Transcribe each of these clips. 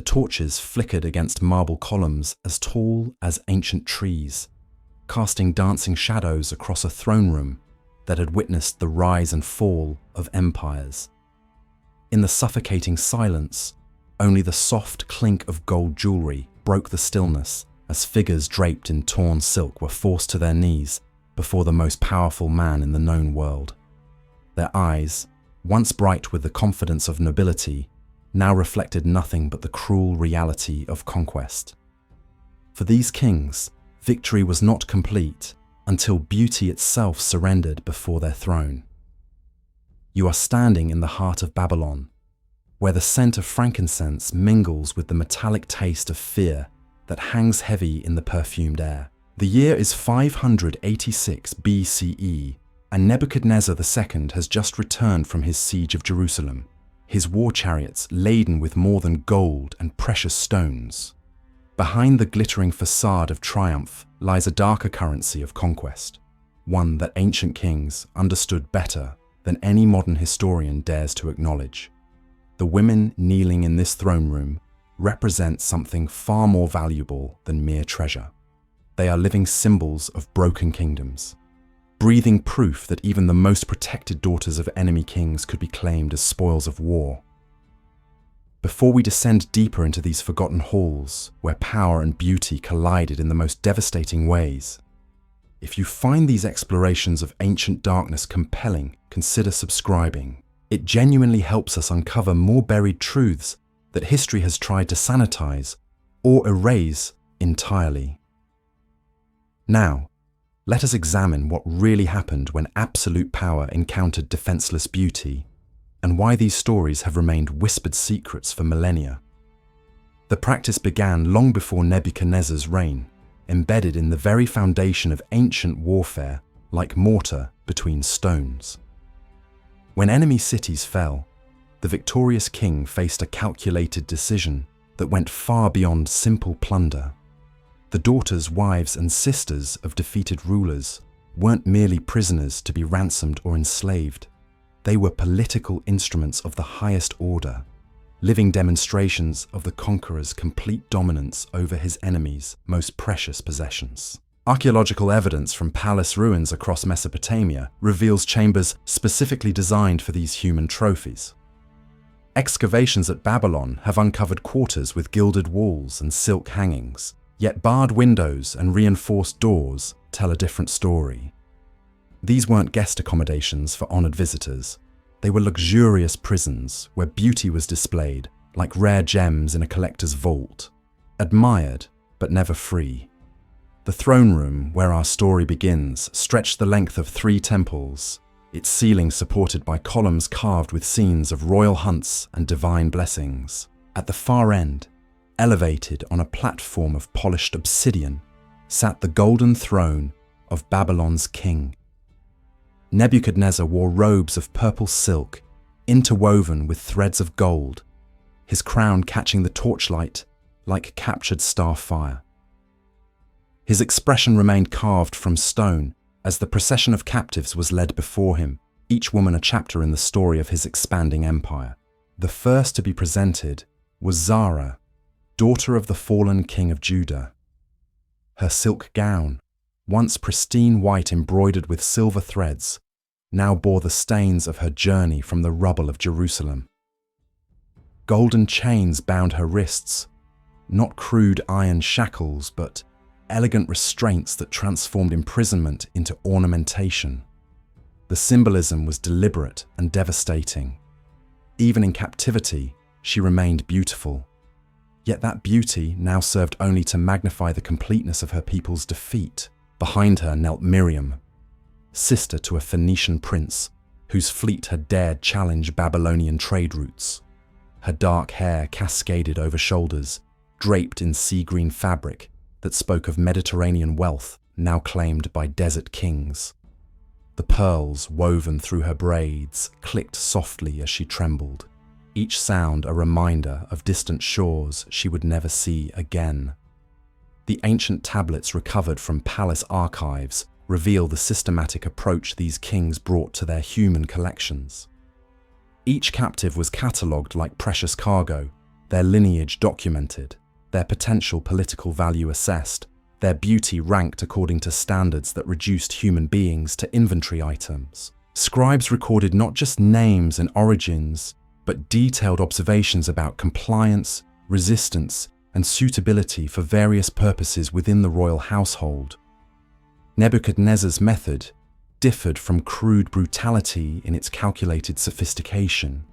torches flickered against marble columns as tall as ancient trees, casting dancing shadows across a throne room that had witnessed the rise and fall of empires. In the suffocating silence, only the soft clink of gold jewelry broke the stillness as figures draped in torn silk were forced to their knees before the most powerful man in the known world. Their eyes, once bright with the confidence of nobility, now reflected nothing but the cruel reality of conquest. For these kings, victory was not complete until beauty itself surrendered before their throne. You are standing in the heart of Babylon, where the scent of frankincense mingles with the metallic taste of fear that hangs heavy in the perfumed air. The year is 586 BCE, and Nebuchadnezzar II has just returned from his siege of Jerusalem, his war chariots laden with more than gold and precious stones. Behind the glittering facade of triumph lies a darker currency of conquest, one that ancient kings understood better than any modern historian dares to acknowledge. The women kneeling in this throne room represent something far more valuable than mere treasure. They are living symbols of broken kingdoms, breathing proof that even the most protected daughters of enemy kings could be claimed as spoils of war. Before we descend deeper into these forgotten halls, where power and beauty collided in the most devastating ways, if you find these explorations of ancient darkness compelling, consider subscribing. It genuinely helps us uncover more buried truths that history has tried to sanitize or erase entirely. Now, let us examine what really happened when absolute power encountered defenseless beauty, and why these stories have remained whispered secrets for millennia. The practice began long before Nebuchadnezzar's reign, embedded in the very foundation of ancient warfare, like mortar between stones. When enemy cities fell, the victorious king faced a calculated decision that went far beyond simple plunder. The daughters, wives, and sisters of defeated rulers weren't merely prisoners to be ransomed or enslaved. They were political instruments of the highest order, living demonstrations of the conqueror's complete dominance over his enemies' most precious possessions. Archaeological evidence from palace ruins across Mesopotamia reveals chambers specifically designed for these human trophies. Excavations at Babylon have uncovered quarters with gilded walls and silk hangings, yet barred windows and reinforced doors tell a different story. These weren't guest accommodations for honored visitors. They were luxurious prisons where beauty was displayed like rare gems in a collector's vault, admired but never free. The throne room, where our story begins, stretched the length of 3 temples, its ceiling supported by columns carved with scenes of royal hunts and divine blessings. At the far end, elevated on a platform of polished obsidian, sat the golden throne of Babylon's king. Nebuchadnezzar wore robes of purple silk, interwoven with threads of gold, his crown catching the torchlight like captured starfire. His expression remained carved from stone as the procession of captives was led before him, each woman a chapter in the story of his expanding empire. The first to be presented was Zara, daughter of the fallen king of Judah. Her silk gown, once pristine white embroidered with silver threads, now bore the stains of her journey from the rubble of Jerusalem. Golden chains bound her wrists, not crude iron shackles, but elegant restraints that transformed imprisonment into ornamentation. The symbolism was deliberate and devastating. Even in captivity, she remained beautiful. Yet that beauty now served only to magnify the completeness of her people's defeat. Behind her knelt Miriam, sister to a Phoenician prince whose fleet had dared challenge Babylonian trade routes. Her dark hair cascaded over shoulders, draped in sea-green fabric that spoke of Mediterranean wealth now claimed by desert kings. The pearls woven through her braids clicked softly as she trembled, each sound a reminder of distant shores she would never see again. The ancient tablets recovered from palace archives reveal the systematic approach these kings brought to their human collections. Each captive was catalogued like precious cargo, their lineage documented, their potential political value assessed, their beauty ranked according to standards that reduced human beings to inventory items. Scribes recorded not just names and origins, but detailed observations about compliance, resistance, and suitability for various purposes within the royal household. Nebuchadnezzar's method differed from crude brutality in its calculated sophistication.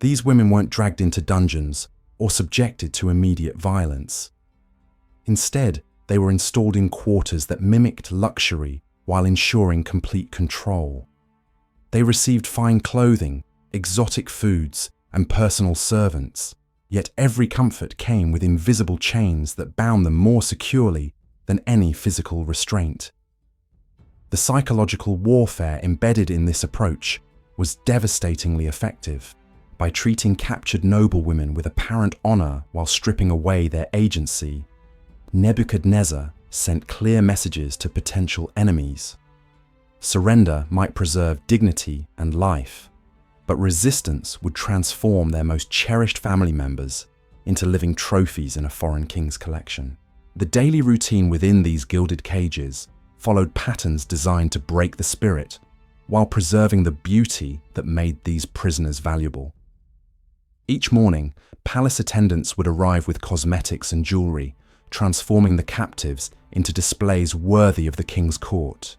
These women weren't dragged into dungeons or subjected to immediate violence. Instead, they were installed in quarters that mimicked luxury while ensuring complete control. They received fine clothing, exotic foods, and personal servants, yet every comfort came with invisible chains that bound them more securely than any physical restraint. The psychological warfare embedded in this approach was devastatingly effective. By treating captured noblewomen with apparent honor while stripping away their agency, Nebuchadnezzar sent clear messages to potential enemies. Surrender might preserve dignity and life, but resistance would transform their most cherished family members into living trophies in a foreign king's collection. The daily routine within these gilded cages followed patterns designed to break the spirit while preserving the beauty that made these prisoners valuable. Each morning, palace attendants would arrive with cosmetics and jewelry, transforming the captives into displays worthy of the king's court.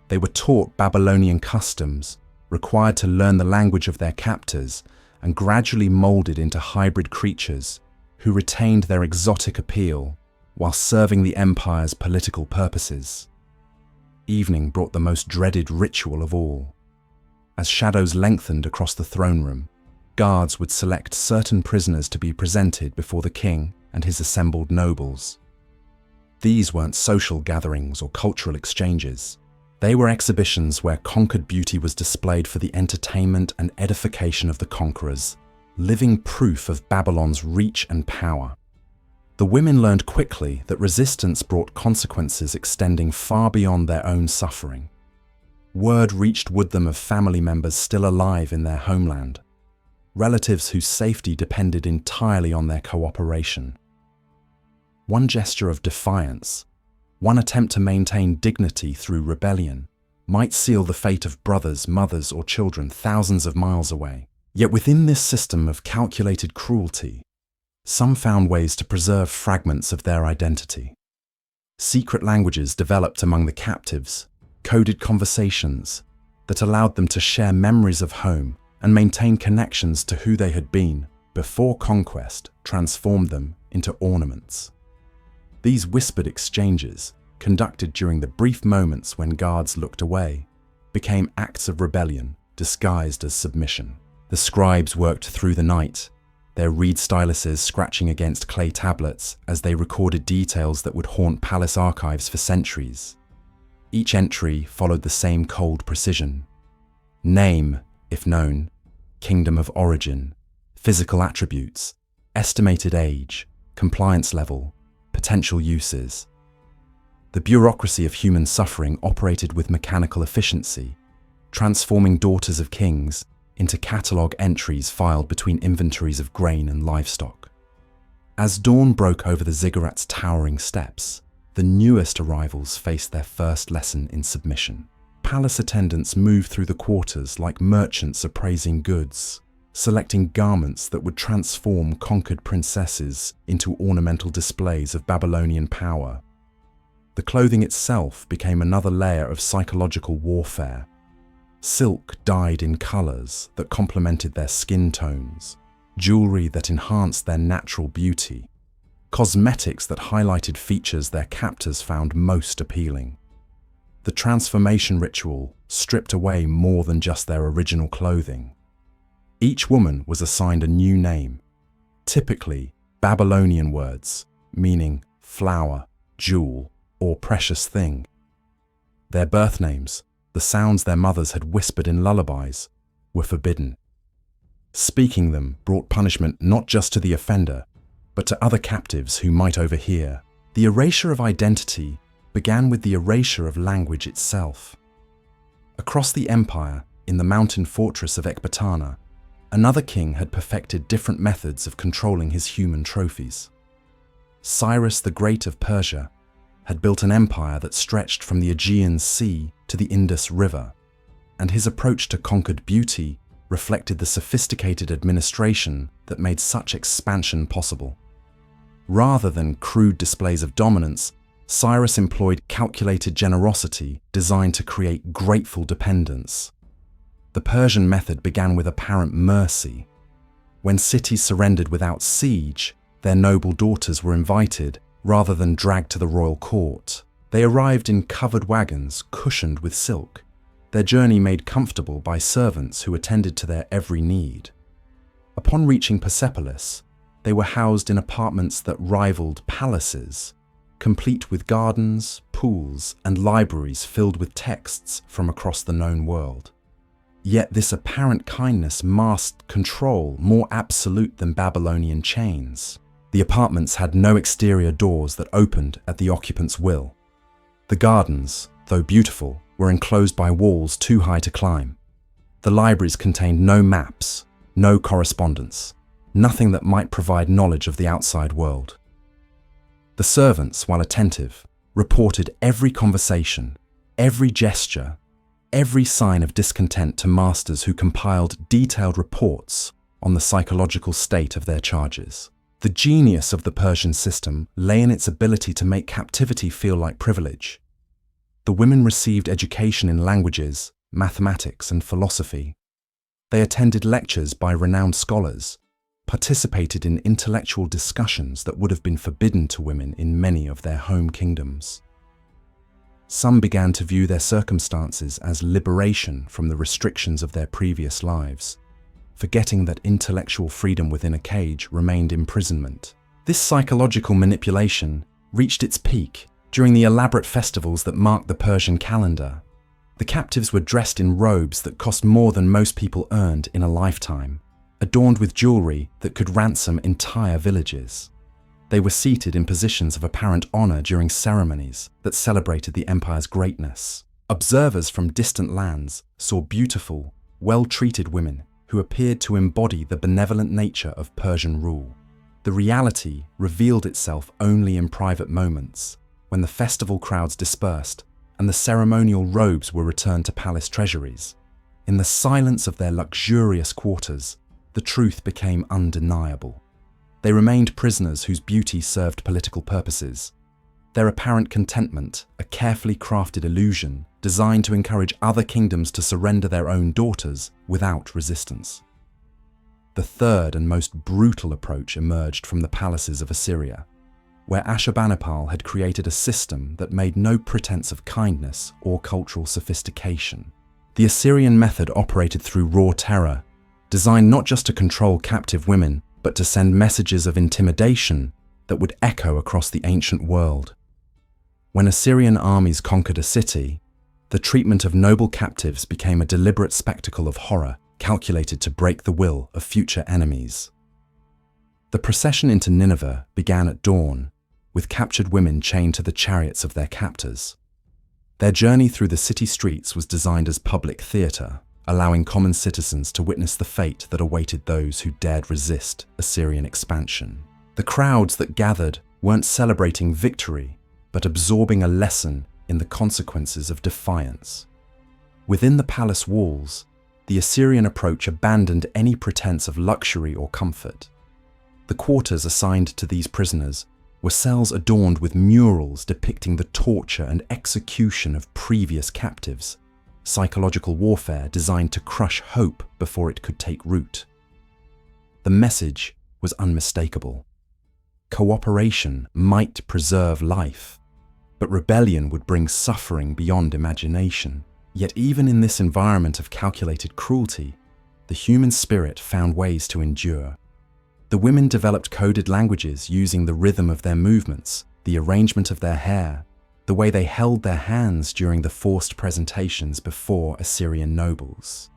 They were taught Babylonian customs, required to learn the language of their captors, and gradually molded into hybrid creatures who retained their exotic appeal while serving the empire's political purposes. Evening brought the most dreaded ritual of all. As shadows lengthened across the throne room, guards would select certain prisoners to be presented before the king and his assembled nobles. These weren't social gatherings or cultural exchanges. They were exhibitions where conquered beauty was displayed for the entertainment and edification of the conquerors, living proof of Babylon's reach and power. The women learned quickly that resistance brought consequences extending far beyond their own suffering. Word reached them of family members still alive in their homeland, relatives whose safety depended entirely on their cooperation. One gesture of defiance, one attempt to maintain dignity through rebellion, might seal the fate of brothers, mothers, or children thousands of miles away. Yet within this system of calculated cruelty, some found ways to preserve fragments of their identity. Secret languages developed among the captives, coded conversations that allowed them to share memories of home and maintain connections to who they had been before conquest transformed them into ornaments. These whispered exchanges, conducted during the brief moments when guards looked away, became acts of rebellion disguised as submission. The scribes worked through the night, their reed styluses scratching against clay tablets as they recorded details that would haunt palace archives for centuries. Each entry followed the same cold precision. Name, if known, kingdom of origin, physical attributes, estimated age, compliance level, potential uses. The bureaucracy of human suffering operated with mechanical efficiency, transforming daughters of kings into catalogue entries filed between inventories of grain and livestock. As dawn broke over the ziggurat's towering steps, the newest arrivals faced their first lesson in submission. Palace attendants moved through the quarters like merchants appraising goods, selecting garments that would transform conquered princesses into ornamental displays of Babylonian power. The clothing itself became another layer of psychological warfare. Silk dyed in colors that complemented their skin tones, jewelry that enhanced their natural beauty, cosmetics that highlighted features their captors found most appealing. The transformation ritual stripped away more than just their original clothing. Each woman was assigned a new name, typically Babylonian words, meaning flower, jewel, or precious thing. Their birth names, the sounds their mothers had whispered in lullabies, were forbidden. Speaking them brought punishment not just to the offender, but to other captives who might overhear. The erasure of identity began with the erasure of language itself. Across the empire, in the mountain fortress of Ecbatana, Another king had perfected different methods of controlling his human trophies. Cyrus the Great of Persia had built an empire that stretched from the Aegean Sea to the Indus River, and his approach to conquered beauty reflected the sophisticated administration that made such expansion possible. Rather than crude displays of dominance, Cyrus employed calculated generosity designed to create grateful dependence. The Persian method began with apparent mercy. When cities surrendered without siege, their noble daughters were invited rather than dragged to the royal court. They arrived in covered wagons cushioned with silk, their journey made comfortable by servants who attended to their every need. Upon reaching Persepolis, they were housed in apartments that rivaled palaces, complete with gardens, pools, and libraries filled with texts from across the known world. Yet this apparent kindness masked control more absolute than Babylonian chains. The apartments had no exterior doors that opened at the occupant's will. The gardens, though beautiful, were enclosed by walls too high to climb. The libraries contained no maps, no correspondence, nothing that might provide knowledge of the outside world. The servants, while attentive, reported every conversation, every gesture, every sign of discontent to masters who compiled detailed reports on the psychological state of their charges. The genius of the Persian system lay in its ability to make captivity feel like privilege. The women received education in languages, mathematics, and philosophy. They attended lectures by renowned scholars, participated in intellectual discussions that would have been forbidden to women in many of their home kingdoms. Some began to view their circumstances as liberation from the restrictions of their previous lives, forgetting that intellectual freedom within a cage remained imprisonment. This psychological manipulation reached its peak during the elaborate festivals that marked the Persian calendar. The captives were dressed in robes that cost more than most people earned in a lifetime, adorned with jewelry that could ransom entire villages. They were seated in positions of apparent honor during ceremonies that celebrated the empire's greatness. Observers from distant lands saw beautiful, well-treated women who appeared to embody the benevolent nature of Persian rule. The reality revealed itself only in private moments, when the festival crowds dispersed and the ceremonial robes were returned to palace treasuries. In the silence of their luxurious quarters, the truth became undeniable. They remained prisoners whose beauty served political purposes. Their apparent contentment, a carefully crafted illusion designed to encourage other kingdoms to surrender their own daughters without resistance. The third and most brutal approach emerged from the palaces of Assyria, where Ashurbanipal had created a system that made no pretense of kindness or cultural sophistication. The Assyrian method operated through raw terror, designed not just to control captive women, but to send messages of intimidation that would echo across the ancient world. When Assyrian armies conquered a city, the treatment of noble captives became a deliberate spectacle of horror calculated to break the will of future enemies. The procession into Nineveh began at dawn, with captured women chained to the chariots of their captors. Their journey through the city streets was designed as public theatre, allowing common citizens to witness the fate that awaited those who dared resist Assyrian expansion. The crowds that gathered weren't celebrating victory, but absorbing a lesson in the consequences of defiance. Within the palace walls, the Assyrian approach abandoned any pretense of luxury or comfort. The quarters assigned to these prisoners were cells adorned with murals depicting the torture and execution of previous captives, psychological warfare designed to crush hope before it could take root. The message was unmistakable. Cooperation might preserve life, but rebellion would bring suffering beyond imagination. Yet even in this environment of calculated cruelty, the human spirit found ways to endure. The women developed coded languages using the rhythm of their movements, the arrangement of their hair, the way they held their hands during the forced presentations before Assyrian nobles.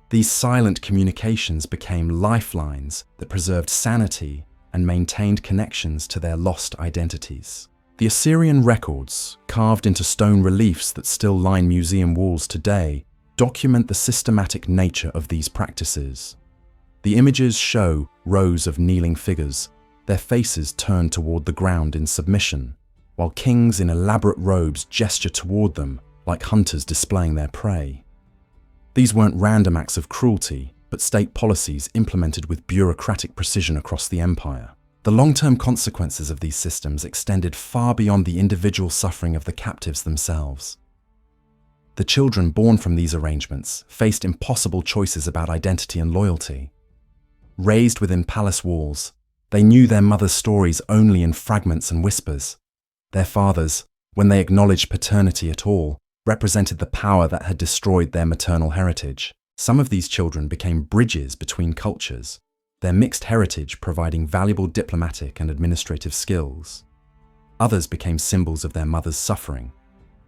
These silent communications became lifelines that preserved sanity and maintained connections to their lost identities. The Assyrian records, carved into stone reliefs that still line museum walls today, document the systematic nature of these practices. The images show rows of kneeling figures, their faces turned toward the ground in submission, while kings in elaborate robes gesture toward them like hunters displaying their prey. These weren't random acts of cruelty, but state policies implemented with bureaucratic precision across the empire. The long-term consequences of these systems extended far beyond the individual suffering of the captives themselves. The children born from these arrangements faced impossible choices about identity and loyalty. Raised within palace walls, they knew their mother's stories only in fragments and whispers. Their fathers, when they acknowledged paternity at all, represented the power that had destroyed their maternal heritage. Some of these children became bridges between cultures, their mixed heritage providing valuable diplomatic and administrative skills. Others became symbols of their mother's suffering,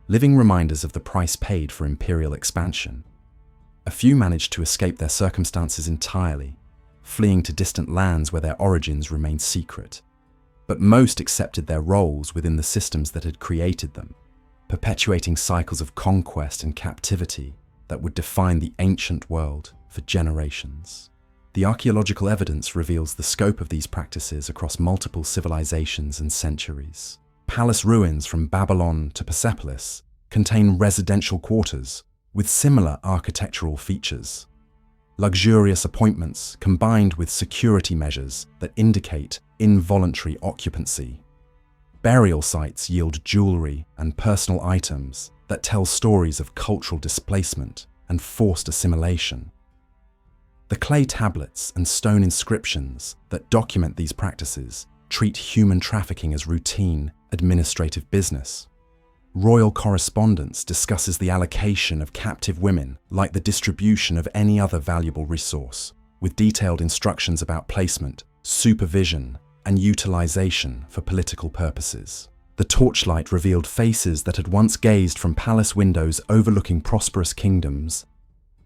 living reminders of the price paid for imperial expansion. A few managed to escape their circumstances entirely, fleeing to distant lands where their origins remained secret. But most accepted their roles within the systems that had created them, perpetuating cycles of conquest and captivity that would define the ancient world for generations. The archaeological evidence reveals the scope of these practices across multiple civilizations and centuries. Palace ruins from Babylon to Persepolis contain residential quarters with similar architectural features. Luxurious appointments combined with security measures that indicate involuntary occupancy. Burial sites yield jewelry and personal items that tell stories of cultural displacement and forced assimilation. The clay tablets and stone inscriptions that document these practices treat human trafficking as routine administrative business. Royal correspondence discusses the allocation of captive women like the distribution of any other valuable resource, with detailed instructions about placement, supervision, and utilization for political purposes. The torchlight revealed faces that had once gazed from palace windows overlooking prosperous kingdoms,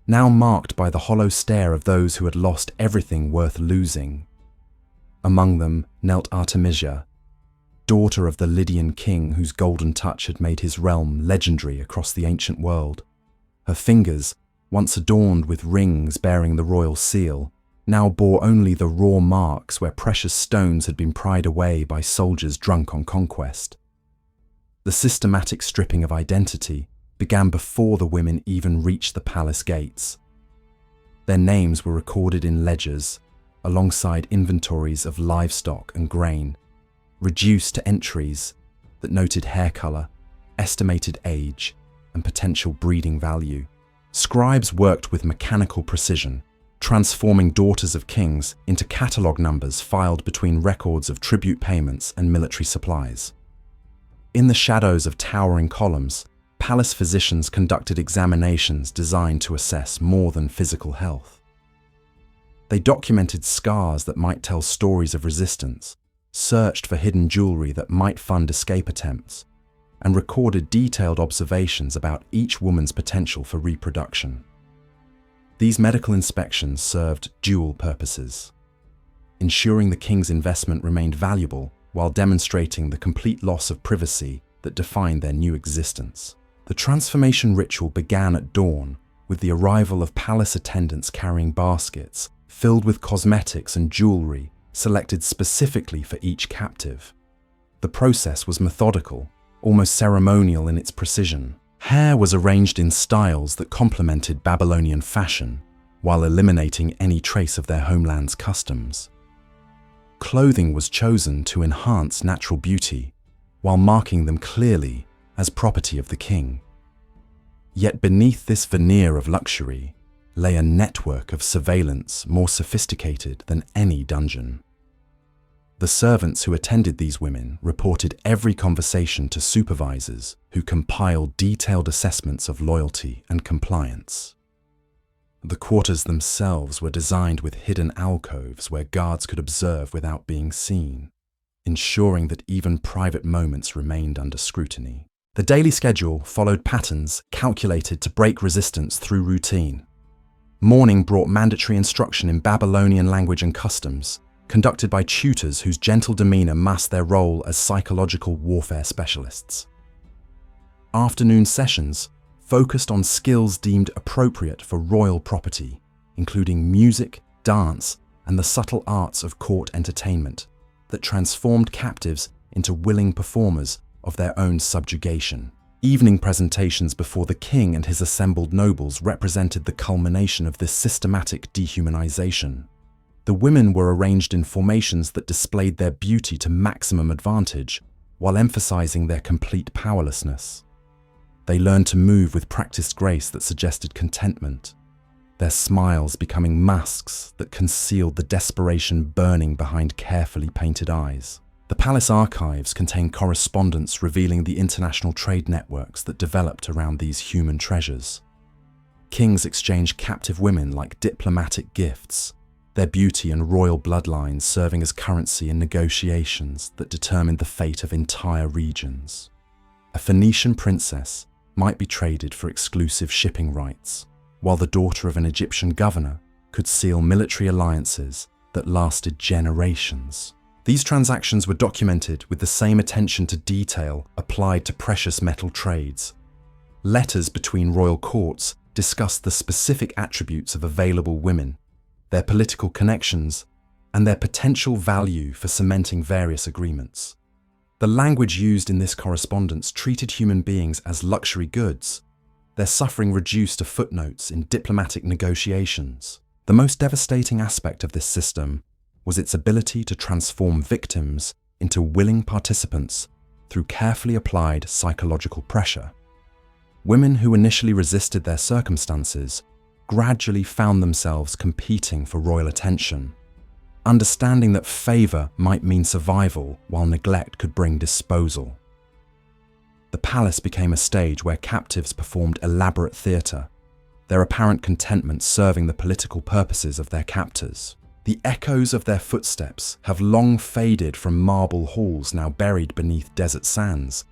now marked by the hollow stare of those who had lost everything worth losing. Among them knelt Artemisia, daughter of the Lydian king whose golden touch had made his realm legendary across the ancient world. Her fingers, once adorned with rings bearing the royal seal, now bore only the raw marks where precious stones had been pried away by soldiers drunk on conquest. The systematic stripping of identity began before the women even reached the palace gates. Their names were recorded in ledgers, alongside inventories of livestock and grain, reduced to entries that noted hair color, estimated age, and potential breeding value. Scribes worked with mechanical precision, transforming daughters of kings into catalogue numbers filed between records of tribute payments and military supplies. In the shadows of towering columns, palace physicians conducted examinations designed to assess more than physical health. They documented scars that might tell stories of resistance, searched for hidden jewelry that might fund escape attempts, and recorded detailed observations about each woman's potential for reproduction. These medical inspections served dual purposes, ensuring the king's investment remained valuable while demonstrating the complete loss of privacy that defined their new existence. The transformation ritual began at dawn with the arrival of palace attendants carrying baskets filled with cosmetics and jewelry selected specifically for each captive. The process was methodical, almost ceremonial in its precision. Hair was arranged in styles that complemented Babylonian fashion, while eliminating any trace of their homeland's customs. Clothing was chosen to enhance natural beauty, while marking them clearly as property of the king. Yet beneath this veneer of luxury lay a network of surveillance more sophisticated than any dungeon. The servants who attended these women reported every conversation to supervisors who compiled detailed assessments of loyalty and compliance. The quarters themselves were designed with hidden alcoves where guards could observe without being seen, ensuring that even private moments remained under scrutiny. The daily schedule followed patterns calculated to break resistance through routine. Morning brought mandatory instruction in Babylonian language and customs, conducted by tutors whose gentle demeanor masked their role as psychological warfare specialists. Afternoon sessions focused on skills deemed appropriate for royal property, including music, dance, and the subtle arts of court entertainment that transformed captives into willing performers of their own subjugation. Evening presentations before the king and his assembled nobles represented the culmination of this systematic dehumanization. The women were arranged in formations that displayed their beauty to maximum advantage, while emphasizing their complete powerlessness. They learned to move with practiced grace that suggested contentment, their smiles becoming masks that concealed the desperation burning behind carefully painted eyes. The palace archives contain correspondence revealing the international trade networks that developed around these human treasures. Kings exchanged captive women like diplomatic gifts, their beauty and royal bloodlines serving as currency in negotiations that determined the fate of entire regions. A Phoenician princess might be traded for exclusive shipping rights, while the daughter of an Egyptian governor could seal military alliances that lasted generations. These transactions were documented with the same attention to detail applied to precious metal trades. Letters between royal courts discussed the specific attributes of available women, their political connections, and their potential value for cementing various agreements. The language used in this correspondence treated human beings as luxury goods, their suffering reduced to footnotes in diplomatic negotiations. The most devastating aspect of this system was its ability to transform victims into willing participants through carefully applied psychological pressure. Women who initially resisted their circumstances gradually found themselves competing for royal attention, understanding that favor might mean survival while neglect could bring disposal. The palace became a stage where captives performed elaborate theatre, their apparent contentment serving the political purposes of their captors. The echoes of their footsteps have long faded from marble halls now buried beneath desert sands,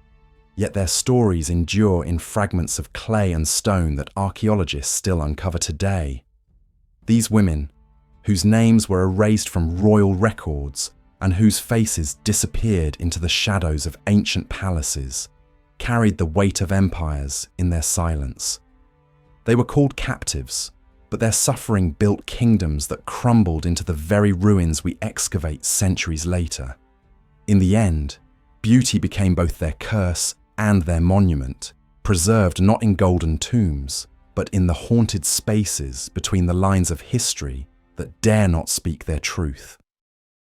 yet their stories endure in fragments of clay and stone that archaeologists still uncover today. These women, whose names were erased from royal records and whose faces disappeared into the shadows of ancient palaces, carried the weight of empires in their silence. They were called captives, but their suffering built kingdoms that crumbled into the very ruins we excavate centuries later. In the end, beauty became both their curse and their monument, preserved not in golden tombs, but in the haunted spaces between the lines of history that dare not speak their truth.